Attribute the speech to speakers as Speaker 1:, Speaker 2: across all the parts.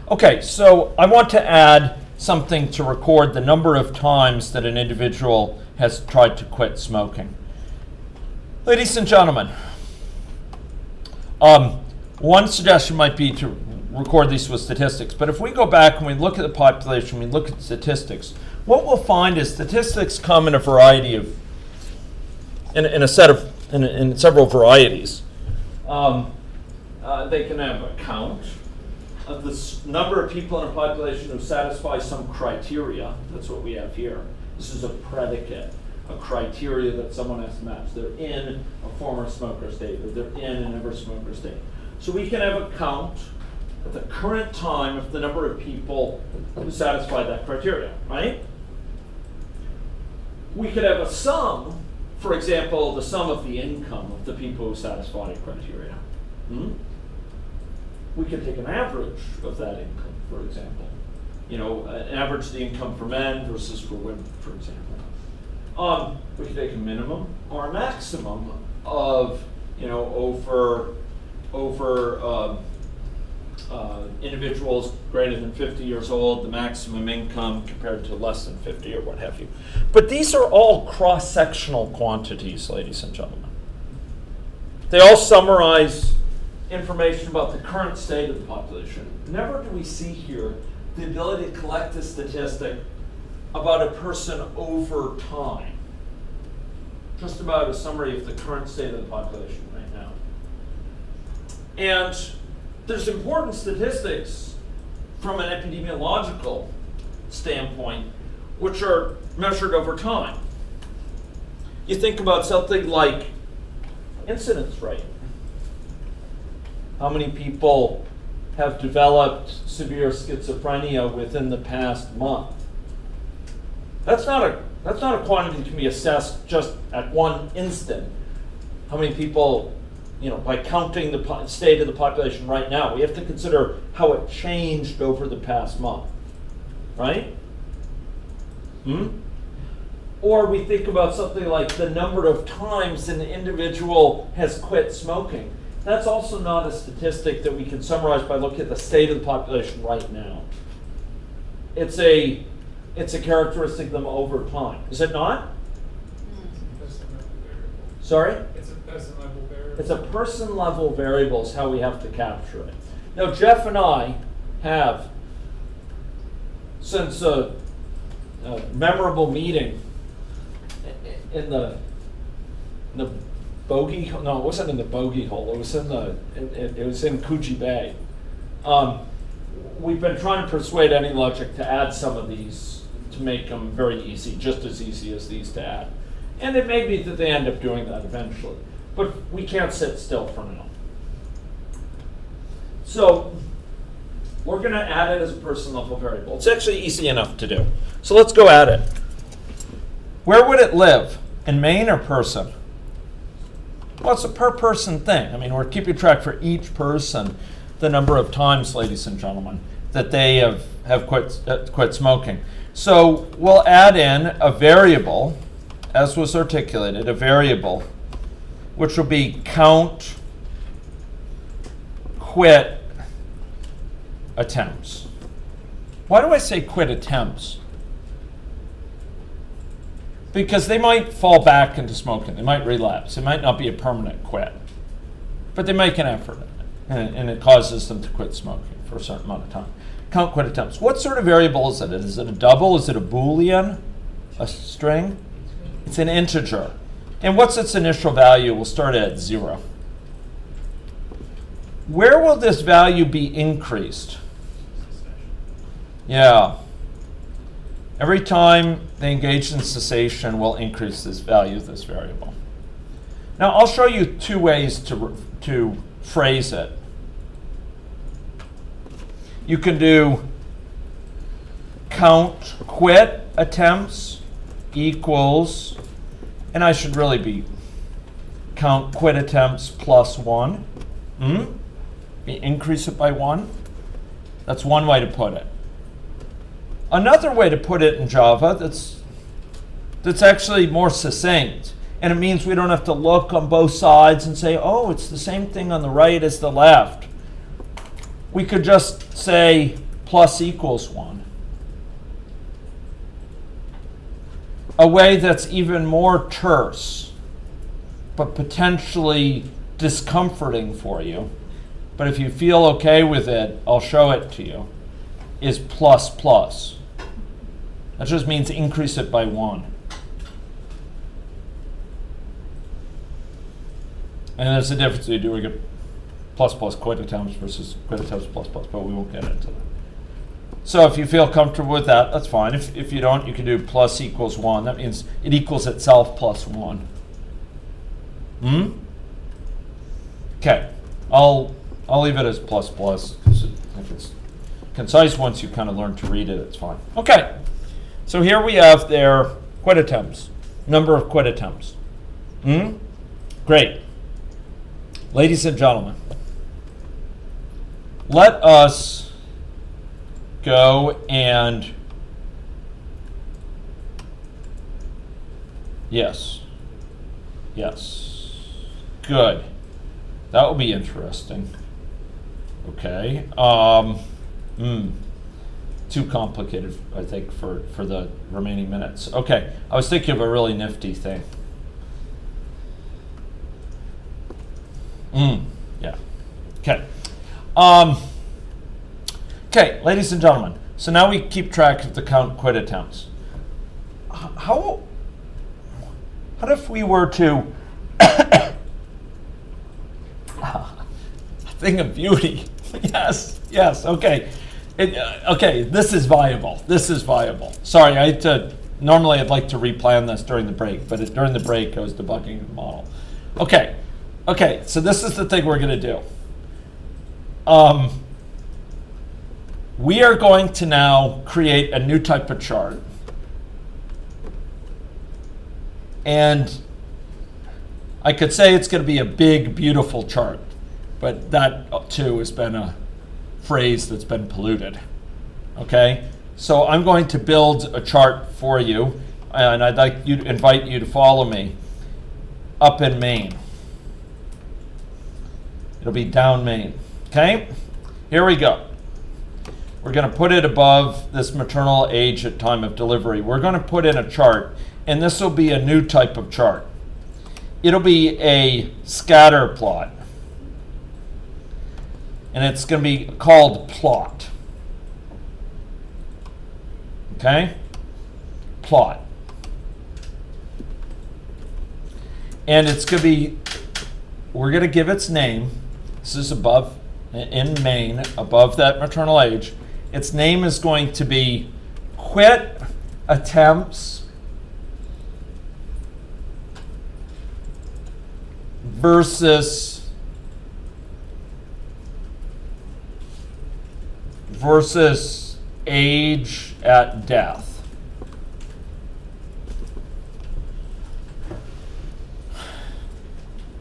Speaker 1: Okay, so I want to add something to record the number of times that an individual has tried to quit smoking. Ladies and gentlemen, one suggestion might be to record these with statistics, but if we go back and we look at the population, we look at statistics, what we'll find is statistics come in a variety of, in several varieties. They can have a count of the number of people in a population who satisfy some criteria. That's what we have here. This is a predicate, a criteria that someone has to match. They're in a former smoker state, or they're in a never smoker state. So we can have a count at the current time of the number of people who satisfy that criteria, right? We could have a sum, for example, the sum of the income of the people who satisfy a criteria. We could take an average of that income, for example. You know, an average of the income for men versus for women, for example. We could take a minimum or a maximum of, you know, over individuals greater than 50 years old, the maximum income compared to less than 50 or what have you. But these are all cross-sectional quantities, ladies and gentlemen. They all summarize information about the current state of the population. Never do we see here the ability to collect a statistic about a person over time. Just about a summary of the current state of the population right now. And there's important statistics from an epidemiological standpoint which are measured over time. You think about something like incidence rate. How many people have developed severe schizophrenia within the past month? That's not a quantity that can be assessed just at one instant. How many people, you know, by counting the state of the population right now, we have to consider how it changed over the past month, right? Or we think about something like the number of times an individual has quit smoking. That's also not a statistic that we can summarize by looking at the state of the population right now. It's a characteristic of them over time. Is it not? Sorry?
Speaker 2: It's a person level variable.
Speaker 1: It's a person level variable is how we have to capture it. Now Jeff and I have, since a memorable meeting in the bogey, no, it wasn't in the bogey hole. It was in Coogee Bay. We've been trying to persuade AnyLogic to add some of these to make them very easy, just as easy as these to add. And it may be that they end up doing that eventually, but we can't sit still for now. So we're going to add it as a person level variable. It's actually easy enough to do. So let's go at it. Where would it live? In Maine or person? Well, it's a per person thing. I mean, we're keeping track for each person the number of times, ladies and gentlemen, that they have quit smoking. So we'll add in a variable, as was articulated, a variable, which will be count quit attempts. Why do I say quit attempts? Because they might fall back into smoking. They might relapse. It might not be a permanent quit. But they make an effort, and it causes them to quit smoking for a certain amount of time. Count quit attempts. What sort of variable is it? Is it a double? Is it a Boolean? A string? It's an integer. And what's its initial value? We'll start at 0. Where will this value be increased? Yeah. Every time they engage in cessation, we'll increase this value of this variable. Now, I'll show you two ways to phrase it. You can do count quit attempts equals, and I should really be count quit attempts plus 1. Increase it by 1. That's one way to put it. Another way to put it in Java that's actually more succinct, and it means we don't have to look on both sides and say, oh, it's the same thing on the right as the left. we could just say plus equals 1. A way that's even more terse, but potentially discomforting for you, but if you feel okay with it, I'll show it to you, is plus plus. That just means increase it by 1. And there's a difference between doing it plus plus quit attempts versus quit attempts plus plus, but we won't get into that. So if you feel comfortable with that, that's fine. If you don't, you can do plus equals 1. That means it equals itself plus 1. Okay, I'll leave it as plus plus, because if it's concise once you kind of learn to read it, it's fine. Okay, so here we have their quit attempts, number of quit attempts. Great. Ladies and gentlemen, let us go and, yes, good. That will be interesting. Okay. Too complicated, I think, for the remaining minutes. Okay, I was thinking of a really nifty thing. Yeah. Okay. Okay, ladies and gentlemen. So now we keep track of the count quit attempts. How if we were to thing of beauty? Yes. Okay. Okay. This is viable. Sorry, normally I'd like to replan this during the break, but during the break I was debugging the model. Okay. So this is the thing we're going to do. We are going to now create a new type of chart. And I could say it's going to be a big, beautiful chart, but that too has been a phrase that's been polluted. Okay? So I'm going to build a chart for you, and I'd like to invite you to follow me up in Maine. It'll be down Maine. Okay? Here we go. We're going to put it above this maternal age at time of delivery. We're going to put in a chart, and this will be a new type of chart. It'll be a scatter plot, and it's going to be called plot. Okay? Plot. And it's going to be, we're going to give its name. This is above, in Maine, above that maternal age. Its name is going to be quit attempts versus age at death.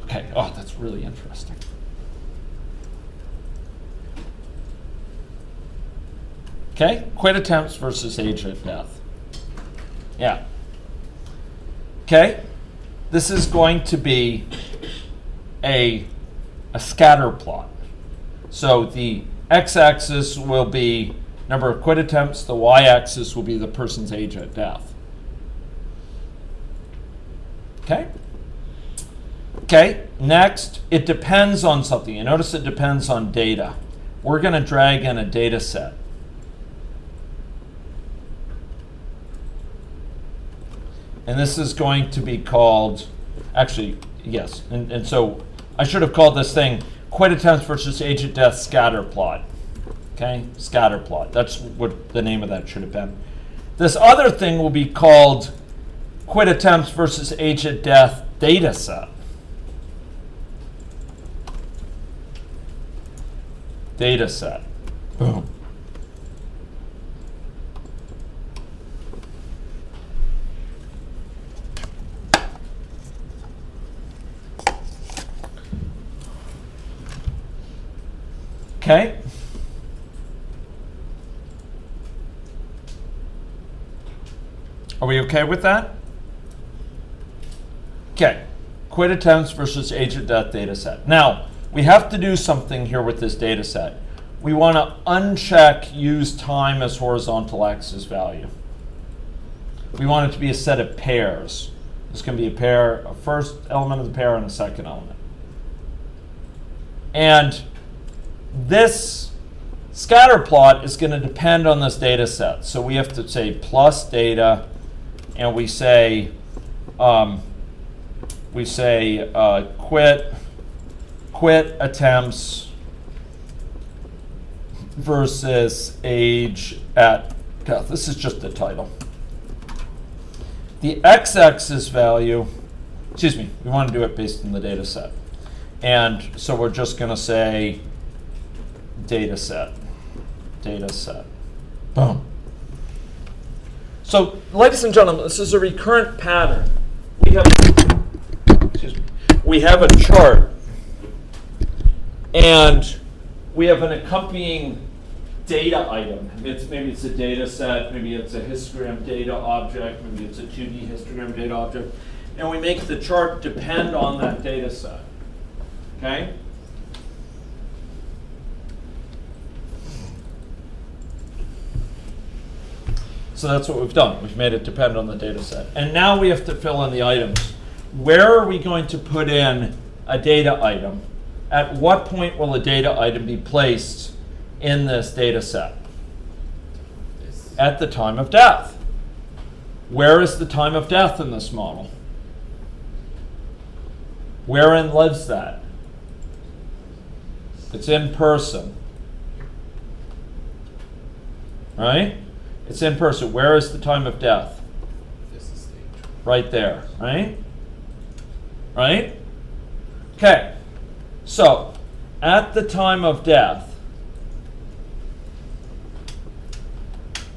Speaker 1: Okay, that's really interesting. Okay, quit attempts versus age at death. Yeah. Okay, this is going to be a scatter plot. So the x-axis will be number of quit attempts, the y-axis will be the person's age at death. Okay? Okay, next, it depends on something. You notice it depends on data. We're going to drag in a data set. And this is going to be called, actually, yes. And so I should have called this thing quit attempts versus age at death scatter plot. Okay, scatter plot. That's what the name of that should have been. This other thing will be called quit attempts versus age at death data set. Data set. Boom. Okay. Are we okay with that? Okay. Quit attempts versus age at death data set. Now, we have to do something here with this data set. we want to uncheck use time as horizontal axis value. We want it to be a set of pairs. This can be a pair, a first element of the pair and a second element. And this scatter plot is going to depend on this data set. So we have to say plus data, and we say quit attempts versus age at death. This is just the title. The x-axis value, we want to do it based on the data set. And so we're just going to say data set. Boom. So, ladies and gentlemen, this is a recurrent pattern. We have a chart, and we have an accompanying data item. Maybe it's a data set, maybe it's a histogram data object, maybe it's a 2D histogram data object, and we make the chart depend on that data set. Okay? So that's what we've done. We've made it depend on the data set. And now we have to fill in the items. Where are we going to put in a data item? At what point will a data item be placed in this data set? At the time of death. Where is the time of death in this model? Wherein lives that? It's in person. Right? It's in person. Where is the time of death? Right there, right? Right? Okay. So, at the time of death,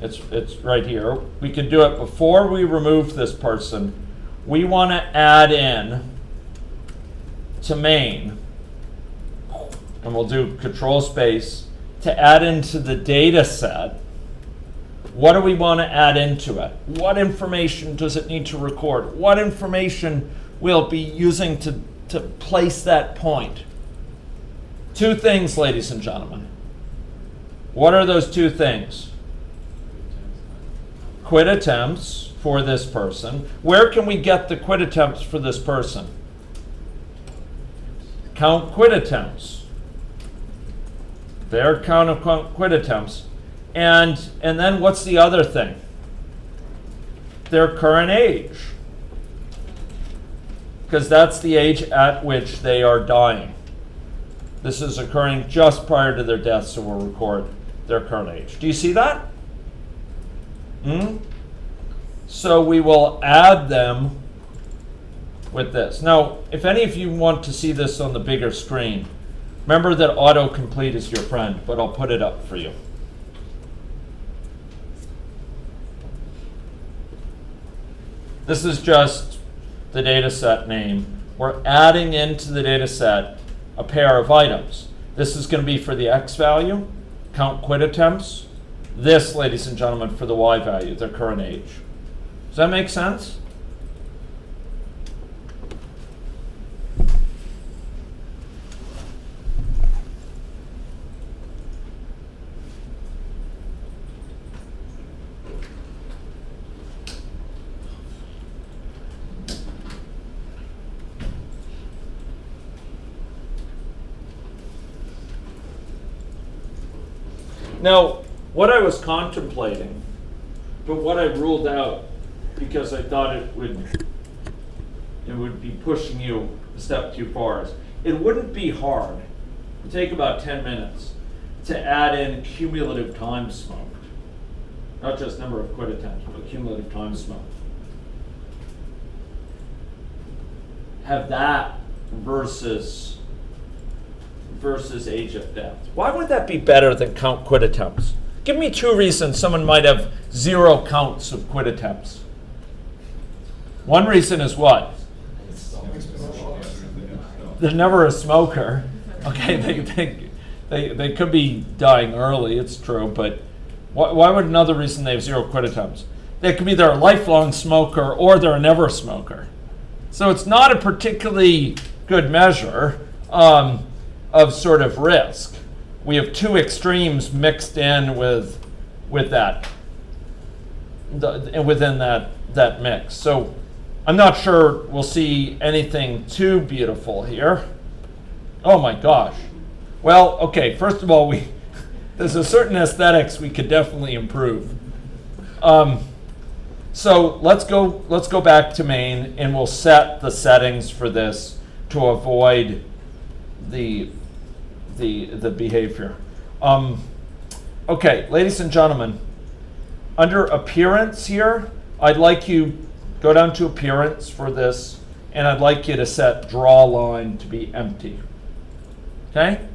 Speaker 1: it's right here. We could do it before we remove this person. We want to add in to main, and we'll do control space to add into the data set. What do we want to add into it? What information does it need to record? What information we'll be using to place that point? Two things, ladies and gentlemen. What are those two things? Quit attempts for this person. Where can we get the quit attempts for this person? Count quit attempts. Their count of quit attempts. And then what's the other thing? Their current age. Because that's the age at which they are dying. This is occurring just prior to their death, so we'll record their current age. Do you see that? So we will add them with this. Now, if any of you want to see this on the bigger screen, remember that autocomplete is your friend, but I'll put it up for you. This is just the data set name. We're adding into the data set a pair of items. This is going to be for the X value, count quit attempts. This, ladies and gentlemen, for the Y value, their current age. Does that make sense? Now, what I was contemplating, but what I ruled out because I thought it would be pushing you a step too far, is it wouldn't be hard. It would take about 10 minutes to add in cumulative time smoked. Not just number of quit attempts, but cumulative time smoked. Have that versus age of death. Why would that be better than count quit attempts? Give me two reasons someone might have 0 counts of quit attempts. One reason is what? They're never a smoker. Okay, they could be dying early, it's true, but why would another reason they have 0 quit attempts? They could be they're a lifelong smoker or they're a never smoker. So it's not a particularly good measure of sort of risk. we have two extremes mixed in with that, within that mix. So I'm not sure we'll see anything too beautiful here. Oh my gosh. Well, okay, first of all, there's a certain aesthetics we could definitely improve. So let's go back to main, and we'll set the settings for this to avoid the behavior. Okay, ladies and gentlemen, under appearance here, I'd like you go down to appearance for this, and I'd like you to set draw line to be empty. Okay?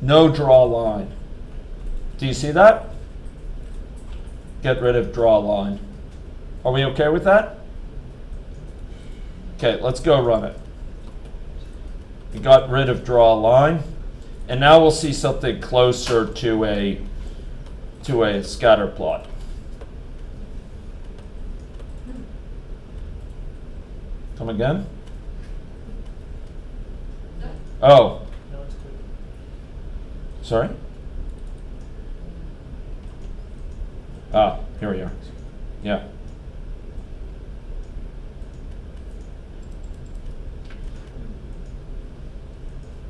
Speaker 1: No draw line. Do you see that? Get rid of draw line. Are we okay with that? Okay, let's go run it. We got rid of draw line, and now we'll see something closer to a scatter plot. Come again? Oh. Sorry? Ah, here we are. Yeah.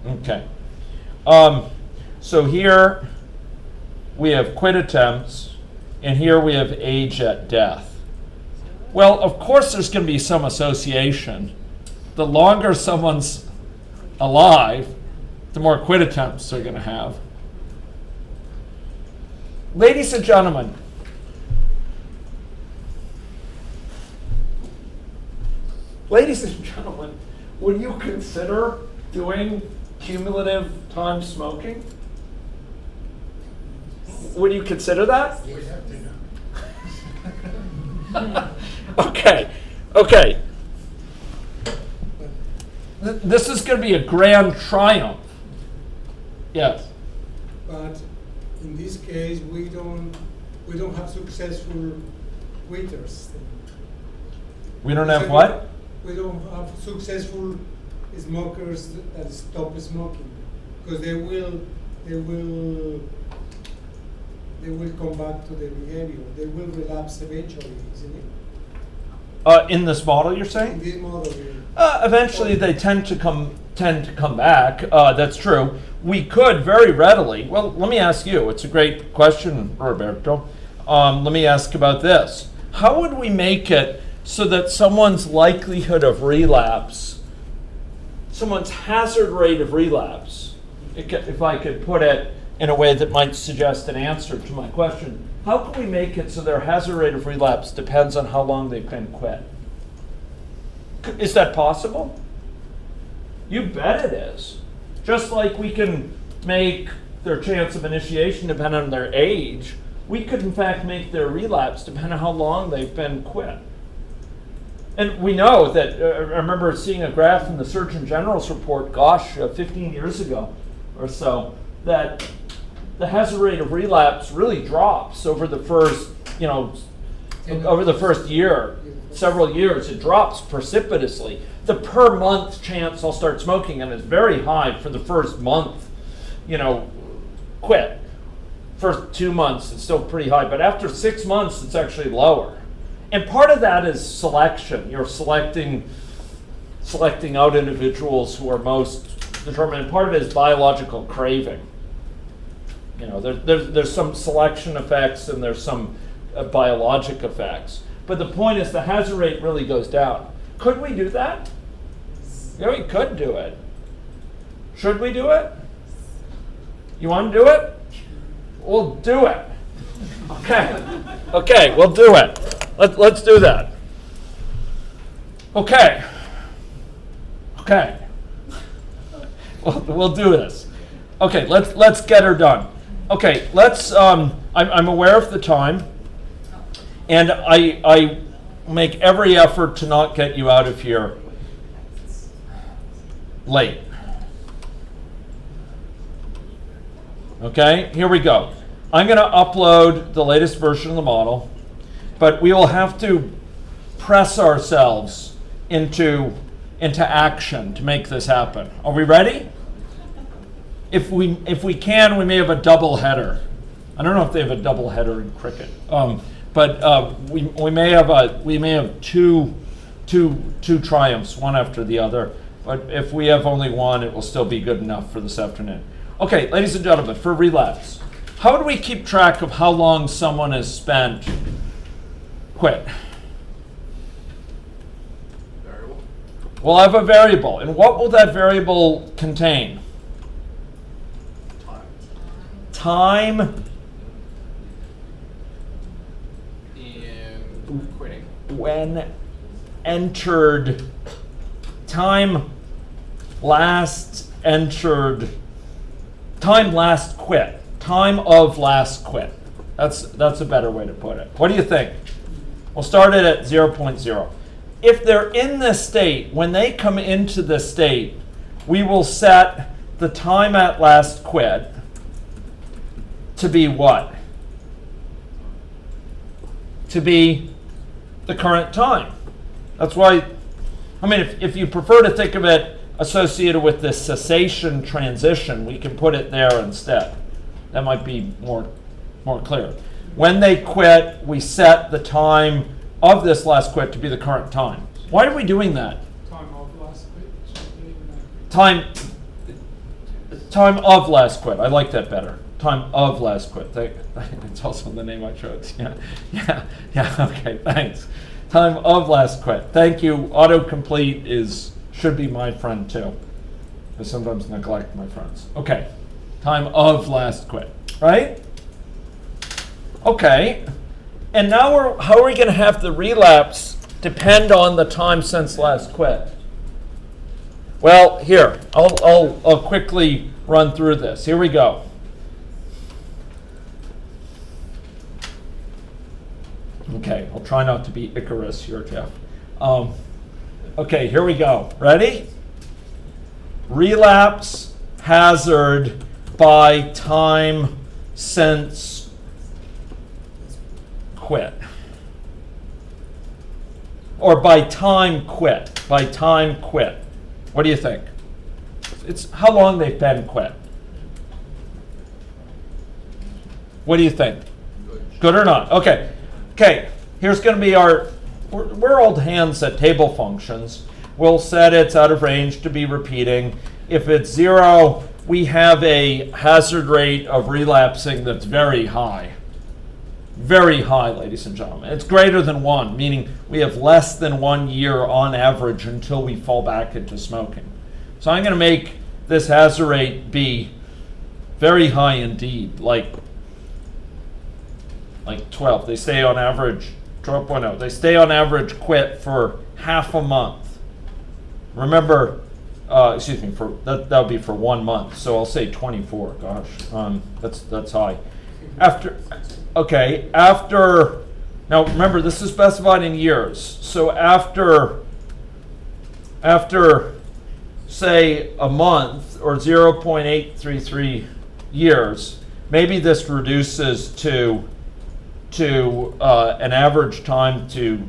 Speaker 1: Okay. So here we have quit attempts, and here we have age at death. Well, of course there's going to be some association. The longer someone's alive, the more quit attempts they're going to have. Ladies and gentlemen, would you consider doing cumulative time smoking? Would you consider that?
Speaker 2: We have to know.
Speaker 1: Okay. This is going to be a grand triumph. Yes.
Speaker 2: But in this case, we don't have successful quitters.
Speaker 1: We don't have what?
Speaker 2: We don't have successful smokers that stop smoking, because they will come back to the behavior. They will relapse eventually, isn't it?
Speaker 1: In this model, you're saying?
Speaker 2: In this model, yeah.
Speaker 1: Eventually, they tend to come back. That's true. We could very readily. Well, let me ask you. It's a great question, Roberto. Let me ask about this. How would we make it so that someone's likelihood of relapse, someone's hazard rate of relapse, if I could put it in a way that might suggest an answer to my question, how can we make it so their hazard rate of relapse depends on how long they've been quit? Is that possible? You bet it is. Just like we can make their chance of initiation depend on their age, we could in fact make their relapse depend on how long they've been quit. And we know that, I remember seeing a graph in the Surgeon General's report, 15 years ago or so, that the hazard rate of relapse really drops over the first, year, several years. It drops precipitously. The per month chance I'll start smoking and is very high for the first month, quit. First 2 months, it's still pretty high, but after 6 months, it's actually lower. And part of that is selection. You're selecting out individuals who are most determined. And part of it is biological craving. There's some selection effects and there's some biologic effects. But the point is the hazard rate really goes down. Could we do that? Yeah, we could do it. Should we do it? You want to do it? We'll do it. Okay, we'll do it. Let's do that. Okay. We'll do this. Okay, let's get her done. Okay, let's. I'm aware of the time, and I make every effort to not get you out of here late. Okay, here we go. I'm going to upload the latest version of the model, but we will have to press ourselves into action to make this happen. Are we ready? if we can, we may have a double header. I don't know if they have a double header in cricket, but we may have two triumphs, one after the other. But if we have only one, it will still be good enough for this afternoon. Okay, ladies and gentlemen, for relapse, how do we keep track of how long someone has spent quit?
Speaker 3: Variable.
Speaker 1: We'll have a variable, and what will that variable contain? Time
Speaker 3: In quitting.
Speaker 1: when entered, time last entered, time last quit, time of last quit. That's a better way to put it. What do you think? We'll start it at 0.0. If they're in this state, when they come into this state, we will set the time at last quit to be what? To be the current time. That's why, I mean, if you prefer to think of it associated with the cessation transition, we can put it there instead. That might be more clear. When they quit, we set the time of this last quit to be the current time. Why are we doing that?
Speaker 2: Time of last quit.
Speaker 1: Time of last quit. I like that better. Time of last quit. It's also the name I chose. Yeah. Okay, thanks. Time of last quit. Thank you. Autocomplete should be my friend too. I sometimes neglect my friends. Okay. Time of last quit. Right? Okay. And now how are we going to have the relapse depend on the time since last quit? Well, here, I'll quickly run through this. Here we go. Okay, I'll try not to be Icarus here, Jeff. Okay, here we go. Ready? Relapse hazard by time since quit. Or by time quit. By time quit. What do you think? It's how long they've been quit. What do you think? Good or not? Okay. Okay, here's going to be we're old hands at table functions. We'll set it's out of range to be repeating. If it's 0, we have a hazard rate of relapsing that's very high. Very high, ladies and gentlemen. It's greater than 1, meaning we have less than 1 year on average until we fall back into smoking. So I'm going to make this hazard rate be very high indeed, like 12. They stay on average, 12.0. They stay on average quit for half a month. After, that would be for 1 month. So I'll say 24. Gosh, that's high. Now remember, this is specified in years. So after say a month or 0.833 years, maybe this reduces to an average time to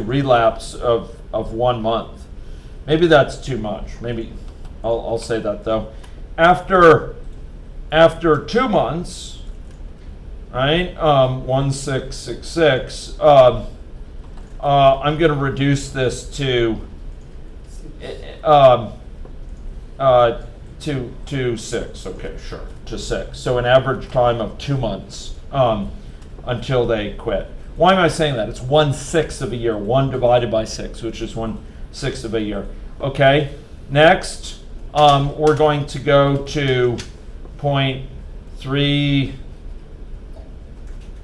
Speaker 1: relapse of 1 month. Maybe that's too much. Maybe I'll say that though. After 2 months, right? 1666. I'm going to reduce this to 6. Okay, sure, to 6. So an average time of 2 months until they quit. Why am I saying that? It's 1/6 of a year. 1 divided by 6, which is 1/6 of a year. Okay. Next, we're going to go to 0.3.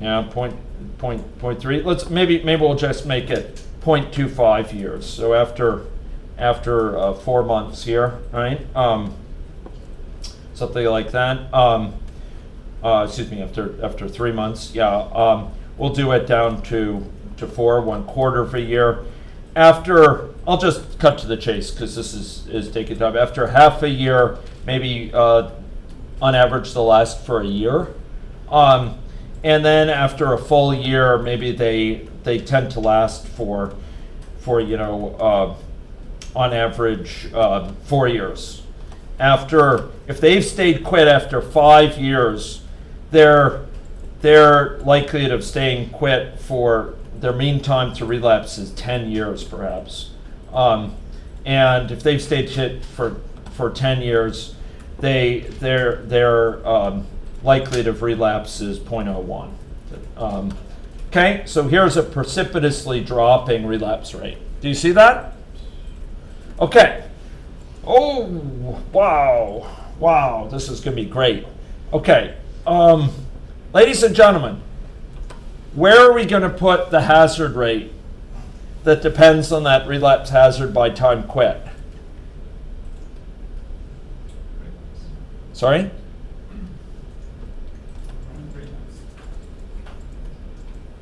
Speaker 1: Yeah, point 0.3. Maybe we'll just make it 0.25 years. So after 4 months here, right? Something like that. After 3 months. Yeah. We'll do it down to 4, 1/4 of a year. I'll just cut to the chase because this is taking time. After half a year, maybe on average they'll last for a year. And then after a full year, maybe they tend to last for on average 4 years. if they've stayed quit after 5 years, their likelihood of staying quit for their mean time to relapse is 10 years perhaps. And if they've stayed quit for 10 years, their likelihood of relapse is 0.01. Okay, so here's a precipitously dropping relapse rate. Do you see that? Okay. Oh, wow, this is going to be great. Okay, ladies and gentlemen, where are we going to put the hazard rate that depends on that relapse hazard by time quit? Sorry?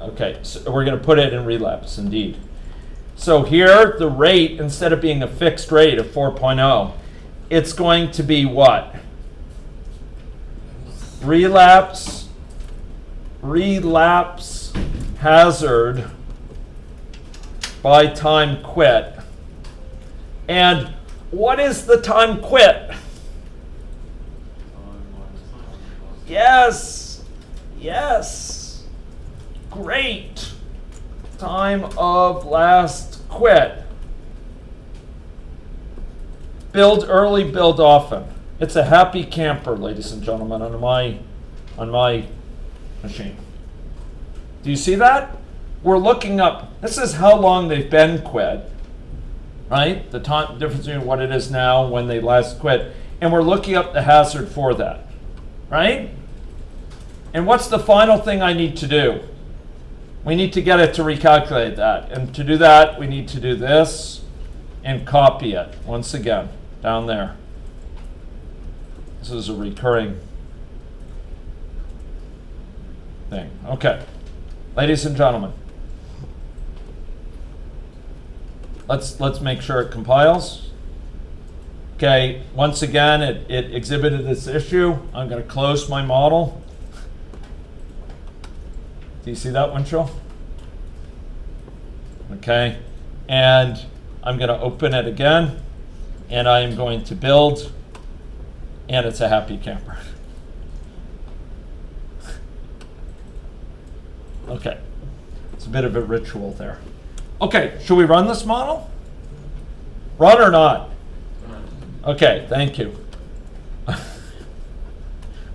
Speaker 1: Okay, so we're going to put it in relapse, indeed. So here, the rate, instead of being a fixed rate of 4.0, it's going to be what? Relapse hazard by time quit. And what is the time quit? Yes. Great. Time of last quit. Build early, build often. It's a happy camper, ladies and gentlemen, on my machine. Do you see that? We're looking up, this is how long they've been quit, right? The time difference between what it is now when they last quit, and we're looking up the hazard for that, right? And what's the final thing I need to do? We need to get it to recalculate that. And to do that, we need to do this and copy it once again down there. This is a recurring thing. Okay. Ladies and gentlemen, let's make sure it compiles. Okay, once again, it exhibited this issue. I'm going to close my model. Do you see that, Winchell? Okay, and I'm going to open it again, and I am going to build, and it's a happy camper. Okay, it's a bit of a ritual there. Okay, should we run this model? Run or not? Okay, thank you.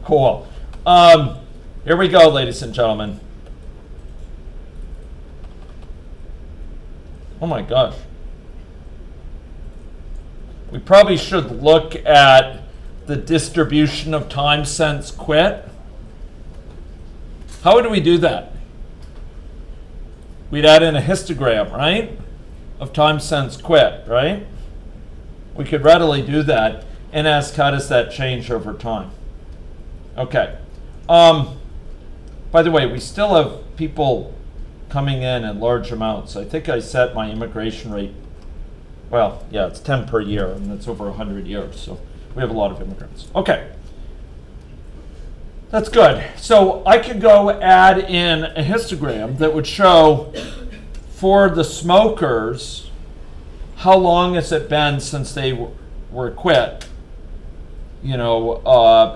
Speaker 1: Cool. Here we go, ladies and gentlemen. Oh my gosh. We probably should look at the distribution of time since quit. How would we do that? We'd add in a histogram, right? Of time since quit, right? We could readily do that and ask, how does that change over time? Okay. By the way, we still have people coming in large amounts. I think I set my immigration rate, well, yeah, it's 10 per year, and it's over 100 years, so we have a lot of immigrants. Okay. That's good. So I could go add in a histogram that would show for the smokers how long has it been since they were quit, you know,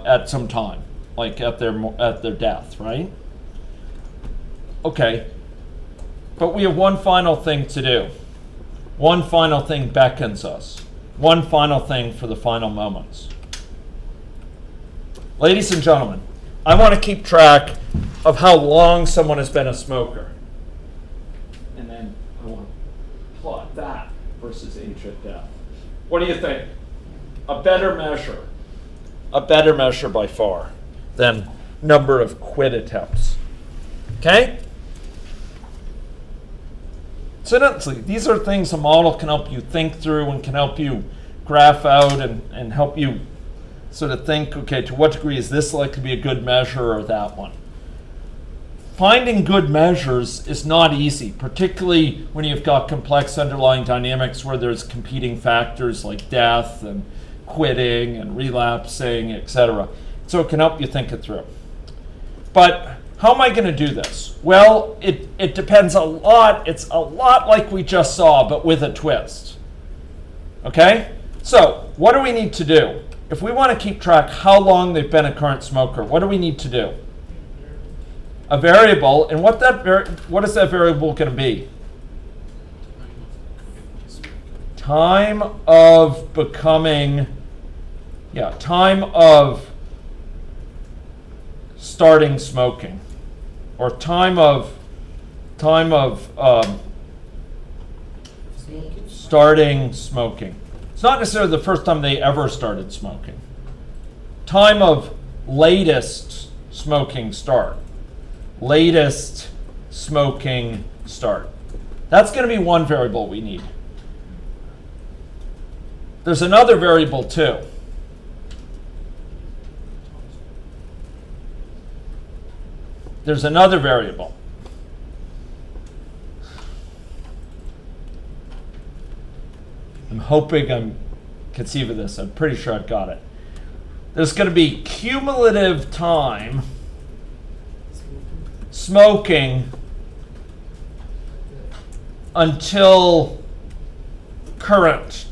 Speaker 1: at some time, like at their death, right? Okay. But we have one final thing to do. One final thing beckons us. One final thing for the final moments. Ladies and gentlemen, I want to keep track of how long someone has been a smoker. And then I want to plot that versus age at death. What do you think? A better measure by far than number of quit attempts. Okay? Incidentally, these are things a model can help you think through and can help you graph out and help you sort of think, okay, to what degree is this likely to be a good measure or that one? Finding good measures is not easy, particularly when you've got complex underlying dynamics where there's competing factors like death and quitting and relapsing, etc. So it can help you think it through. But how am I going to do this? Well, it depends a lot. It's a lot like we just saw, but with a twist. Okay? So what do we need to do? if we want to keep track how long they've been a current smoker, what do we need to do? A variable, and what is that variable going to be? Time of becoming, time of starting smoking, or time of starting smoking. It's not necessarily the first time they ever started smoking. Time of latest smoking start. Latest smoking start. That's going to be one variable we need. There's another variable too. There's another variable. I'm hoping I conceive of this. I'm pretty sure I've got it. There's going to be cumulative time smoking until current.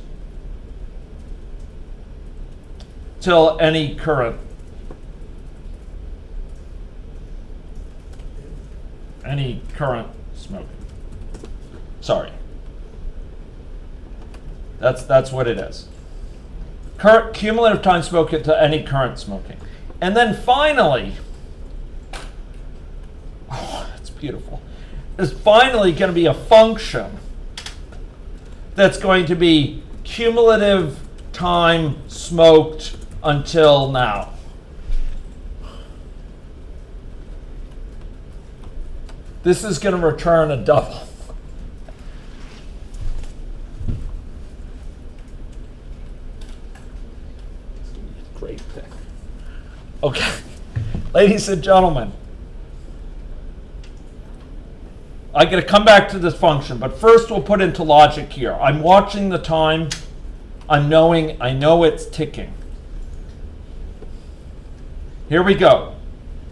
Speaker 1: Till any current. Any current smoking. Sorry. That's what it is. Current cumulative time smoking to any current smoking. And then finally, that's beautiful. There's finally going to be a function that's going to be cumulative time smoked until now. This is going to return a double. Great thing. Okay, ladies and gentlemen, I'm going to come back to this function, but first we'll put into logic here. I'm watching the time. I know it's ticking. Here we go.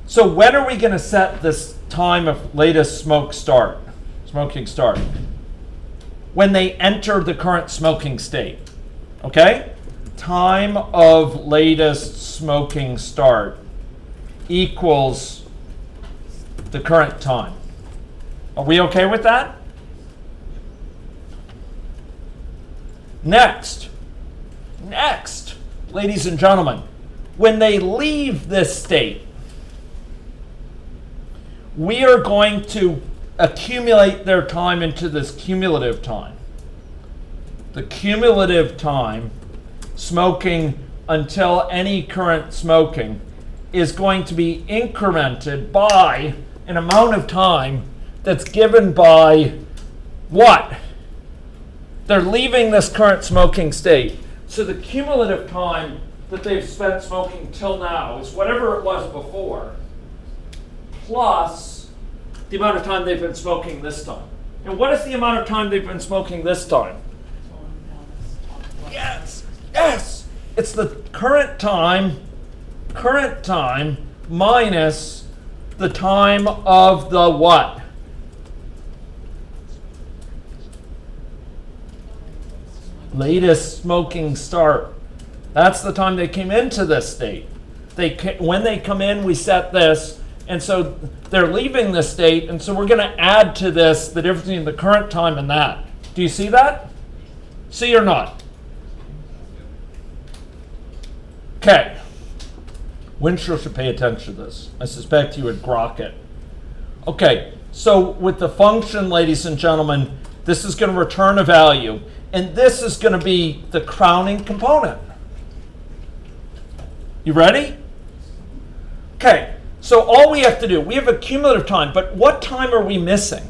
Speaker 1: So when are we going to set this time of latest smoking start? When they enter the current smoking state. Okay? Time of latest smoking start equals the current time. Are we okay with that? Next, ladies and gentlemen, when they leave this state, we are going to accumulate their time into this cumulative time. The cumulative time smoking until any current smoking is going to be incremented by an amount of time that's given by what? They're leaving this current smoking state. So the cumulative time that they've spent smoking till now is whatever it was before, plus the amount of time they've been smoking this time. And what is the amount of time they've been smoking this time? Yes. It's the current time minus the time of the what? Latest smoking start. That's the time they came into this state. When they come in, we set this, and so they're leaving this state, and so we're going to add to this the difference between the current time and that. Do you see that? See or not? Okay. Winchell should pay attention to this. I suspect he would grok it. Okay, so with the function, ladies and gentlemen, this is going to return a value, and this is going to be the crowning component. You ready? Okay, so all we have to do, we have a cumulative time, but what time are we missing?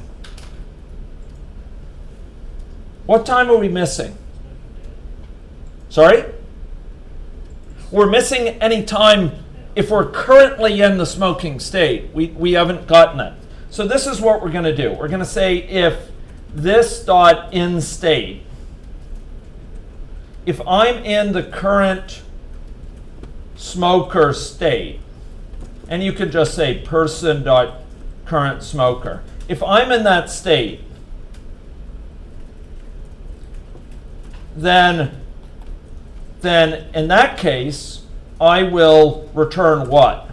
Speaker 1: What time are we missing? Sorry? We're missing any time if we're currently in the smoking state. We haven't gotten it. So this is what we're going to do. We're going to say if this dot in state, if I'm in the current smoker state, and you could just say person dot current smoker. If I'm in that state, then in that case, I will return what?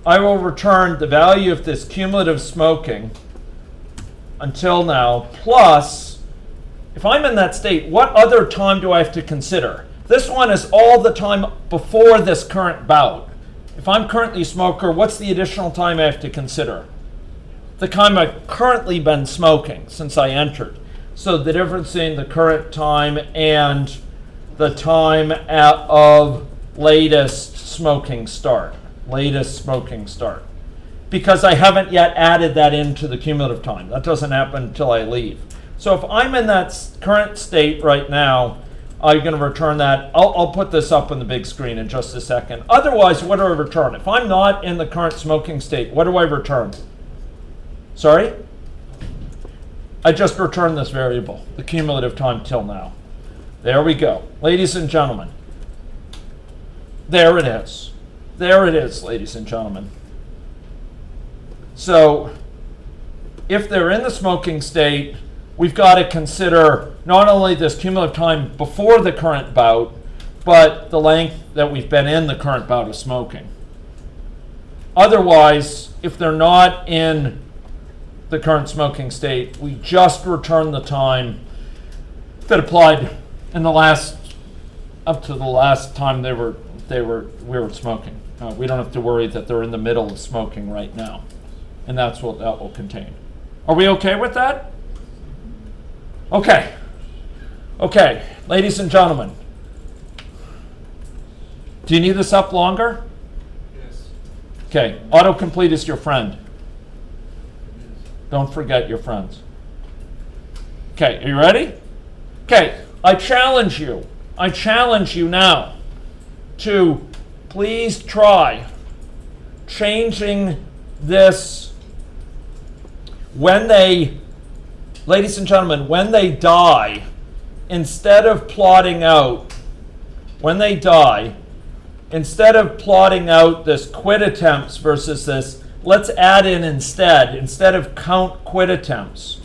Speaker 1: I will return the value of this cumulative smoking until now, plus, if I'm in that state, what other time do I have to consider? This one is all the time before this current bout. If I'm currently a smoker, what's the additional time I have to consider? The time I've currently been smoking since I entered. So the difference in the current time and the time of latest smoking start. Latest smoking start. Because I haven't yet added that into the cumulative time. That doesn't happen until I leave. So if I'm in that current state right now, I'm going to return that. I'll put this up on the big screen in just a second. Otherwise, what do I return? If I'm not in the current smoking state, what do I return? Sorry? I just return this variable, the cumulative time till now. There we go. Ladies and gentlemen. There it is. There it is, ladies and gentlemen. So, if they're in the smoking state, we've got to consider not only this cumulative time before the current bout, but the length that we've been in the current bout of smoking. Otherwise, if they're not in the current smoking state, we just return the time that applied in the last, up to the last time we were smoking. We don't have to worry that they're in the middle of smoking right now. And that's what that will contain. Are we okay with that? Okay. Okay, ladies and gentlemen. Do you need this up longer?
Speaker 3: Yes.
Speaker 1: Okay, autocomplete is your friend. Don't forget your friends. Okay, are you ready? Okay, I challenge you now to please try changing this when they, ladies and gentlemen, when they die, instead of plotting out, when they die, instead of plotting out this quit attempts versus this, let's add in instead of count quit attempts.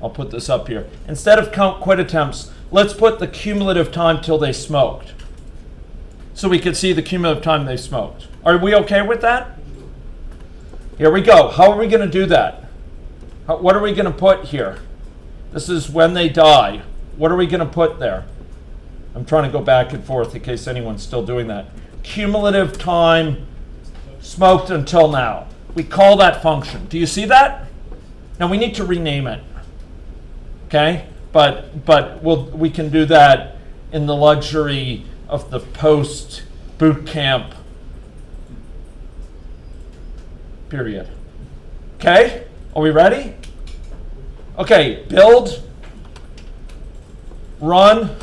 Speaker 1: I'll put this up here. Instead of count quit attempts, let's put the cumulative time till they smoked. So we could see the cumulative time they smoked. Are we okay with that? Here we go. How are we going to do that? What are we going to put here? This is when they die. What are we going to put there? I'm trying to go back and forth in case anyone's still doing that. Cumulative time smoked until now. We call that function. Do you see that? Now we need to rename it. Okay? But we can do that in the luxury of the post boot camp period. Okay? Are we ready? Okay, build, run,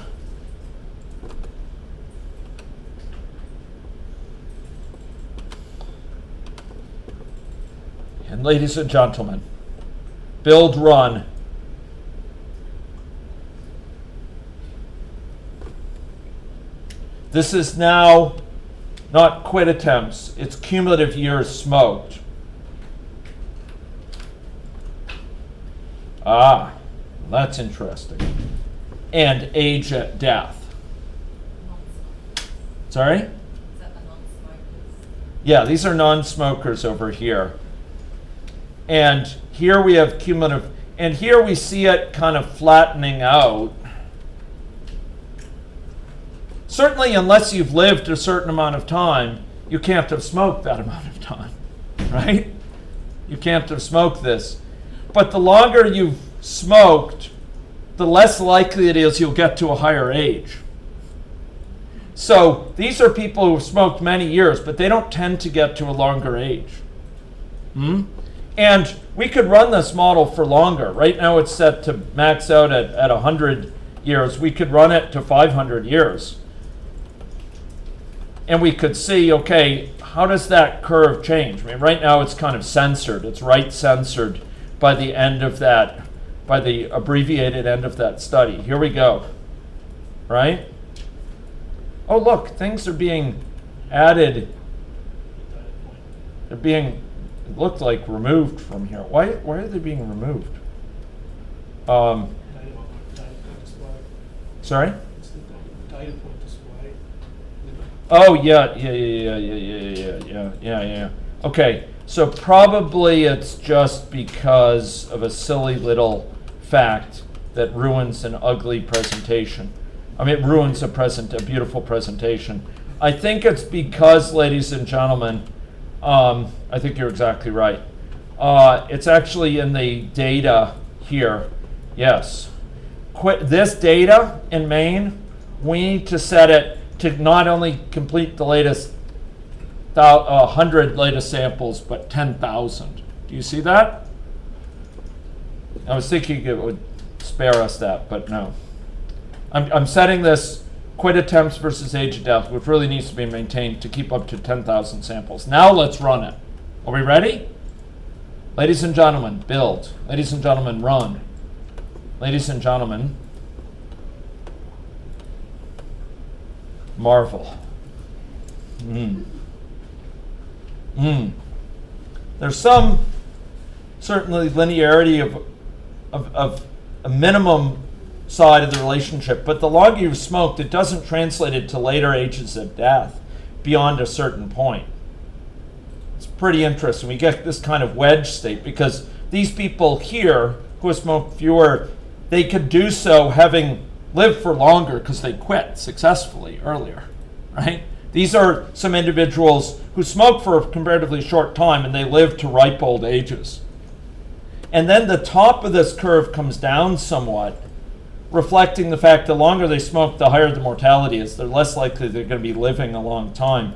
Speaker 1: and ladies and gentlemen, build, run. This is now not quit attempts, it's cumulative years smoked. Ah, that's interesting. And age at death. Sorry?
Speaker 4: Is that the non-smokers?
Speaker 1: Yeah, these are non-smokers over here. And here we have cumulative, and here we see it kind of flattening out. Certainly, unless you've lived a certain amount of time, you can't have smoked that amount of time, right? You can't have smoked this. But the longer you've smoked, the less likely it is you'll get to a higher age. So these are people who have smoked many years, but they don't tend to get to a longer age. And we could run this model for longer. Right now it's set to max out at 100 years. We could run it to 500 years. And we could see, okay, how does that curve change? I mean, right now it's kind of censored. It's right censored by the end of that, by the abbreviated end of that study. Here we go, right? Oh, look, things are being added. They're being, it looked like removed from here. Why are they being removed? Sorry?
Speaker 5: data point display.
Speaker 1: Oh, yeah. Okay, so probably it's just because of a silly little fact that ruins an ugly presentation. I mean, it ruins a beautiful presentation. I think it's because, ladies and gentlemen, I think you're exactly right. It's actually in the data here. Yes. This data in Maine, we need to set it to not only complete the latest 100 latest samples, but 10,000. Do you see that? I was thinking it would spare us that, but no. I'm setting this quit attempts versus age of death, which really needs to be maintained to keep up to 10,000 samples. Now let's run it. Are we ready? Ladies and gentlemen, build. Ladies and gentlemen, run. Ladies and gentlemen, marvel. There's some certainly linearity of a minimum side of the relationship, but the longer you've smoked, it doesn't translate it to later ages of death beyond a certain point. It's pretty interesting. We get this kind of wedge state because these people here who have smoked fewer, they could do so having lived for longer because they quit successfully earlier, right? These are some individuals who smoked for a comparatively short time and they lived to ripe old ages. And then the top of this curve comes down somewhat, reflecting the fact the longer they smoke, the higher the mortality is. They're less likely they're going to be living a long time.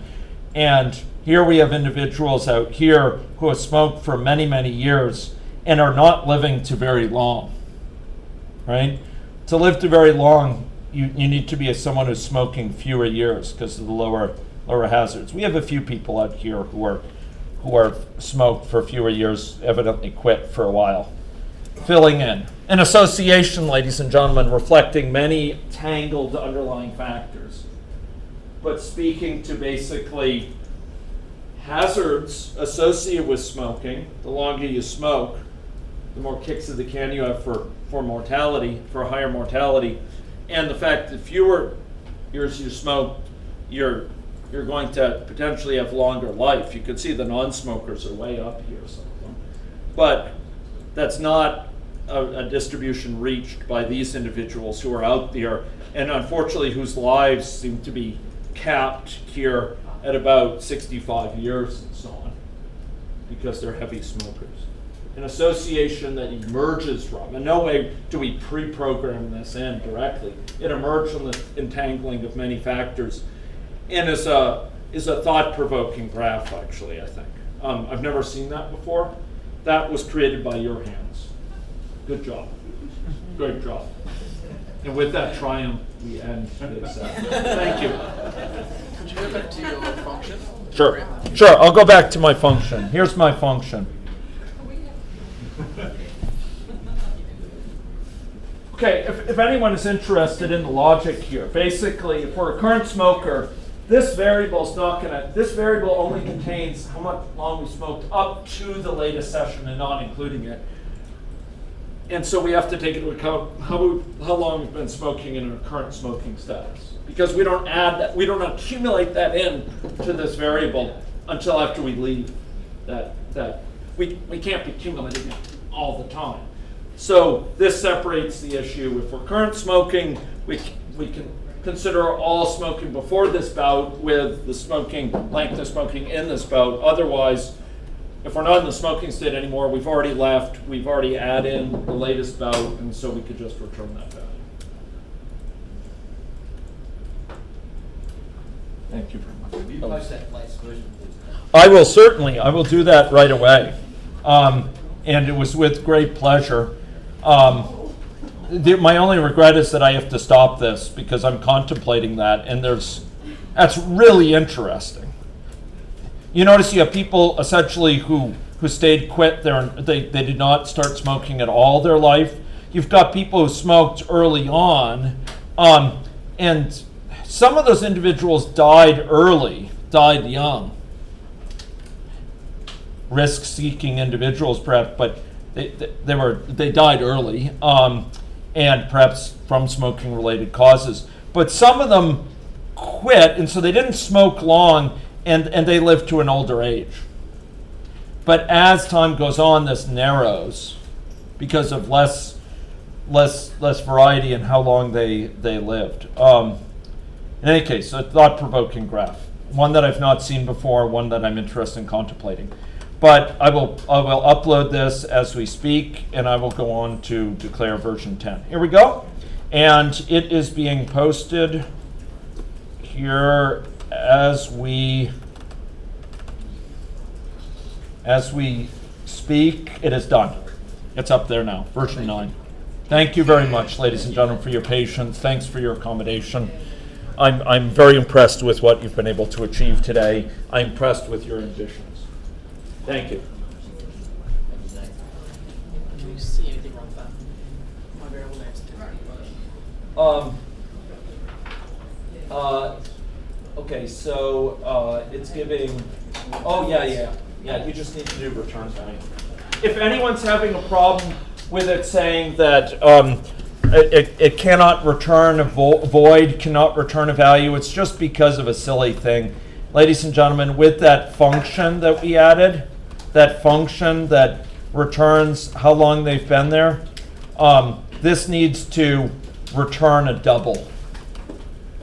Speaker 1: And here we have individuals out here who have smoked for many, many years and are not living to very long, right? To live to very long, you need to be someone who's smoking fewer years because of the lower hazards. We have a few people out here who are smoked for fewer years, evidently quit for a while. Filling in. An association, ladies and gentlemen, reflecting many tangled underlying factors, but speaking to basically hazards associated with smoking. The longer you smoke, the more kicks of the can you have for mortality, for higher mortality, and the fact that fewer years you smoke, you're going to potentially have longer life. You could see the non-smokers are way up here, some of them. But that's not a distribution reached by these individuals who are out there, and unfortunately whose lives seem to be capped here at about 65 years and so on, because they're heavy smokers. An association that emerges from, in no way do we pre-program this in directly. It emerged from the entangling of many factors, and is a thought-provoking graph, actually, I think. I've never seen that before. That was created by your hands. Good job. Great job. And with that triumph, we end this. Thank you.
Speaker 3: Could you go back to your function?
Speaker 1: Sure. I'll go back to my function. Here's my function. Okay, if anyone is interested in the logic here, basically, for a current smoker, this variable only contains how much long we smoked up to the latest session and not including it. And so we have to take into account how long we've been smoking in our current smoking status. Because we don't add that, we don't accumulate that in to this variable until after we leave that we can't be accumulating it all the time. So this separates the issue. If we're current smoking, we can consider all smoking before this bout with the length of smoking in this bout. Otherwise, if we're not in the smoking state anymore, we've already left, we've already added in the latest bout, and so we could just return that value. Thank you very much.
Speaker 6: Will you post that latest version, please?
Speaker 1: I will do that right away. And it was with great pleasure. My only regret is that I have to stop this because I'm contemplating that, and that's really interesting. You notice you have people essentially who stayed quit. They did not start smoking at all their life. You've got people who smoked early on, and some of those individuals died young. Risk-seeking individuals, perhaps, but they died early, and perhaps from smoking-related causes. but some of them quit, and so they didn't smoke long, and they lived to an older age. But as time goes on, this narrows because of less variety in how long they lived. In any case, a thought-provoking graph, one that I've not seen before, one that I'm interested in contemplating. But I will upload this as we speak, and I will go on to declare version 10. Here we go, and it is being posted here as we speak. It is done. It's up there now, version 9. Thank you very much, ladies and gentlemen, for your patience. Thanks for your accommodation. I'm very impressed with what you've been able to achieve today. I'm impressed with your ambitions. Thank you.
Speaker 3: Do you see anything wrong with that? My variable next.
Speaker 1: Okay, so it's giving, oh yeah, you just need to do return value. If anyone's having a problem with it saying that it cannot return a void, cannot return a value, it's just because of a silly thing. Ladies and gentlemen, with that function that we added, that function that returns how long they've been there, this needs to return a double.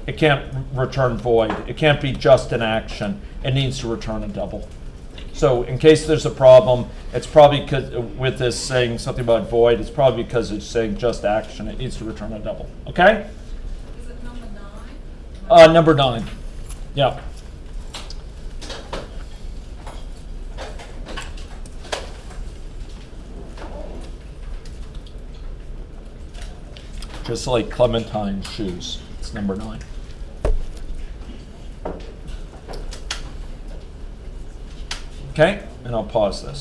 Speaker 1: It can't return void. It can't be just an action. It needs to return a double. So in case there's a problem, it's probably because with this saying something about void, it's probably because it's saying just action. It needs to return a double. Okay?
Speaker 4: Is it number 9?
Speaker 1: Number 9. Yeah. Just like Clementine's shoes. It's number 9. Okay, and I'll pause this.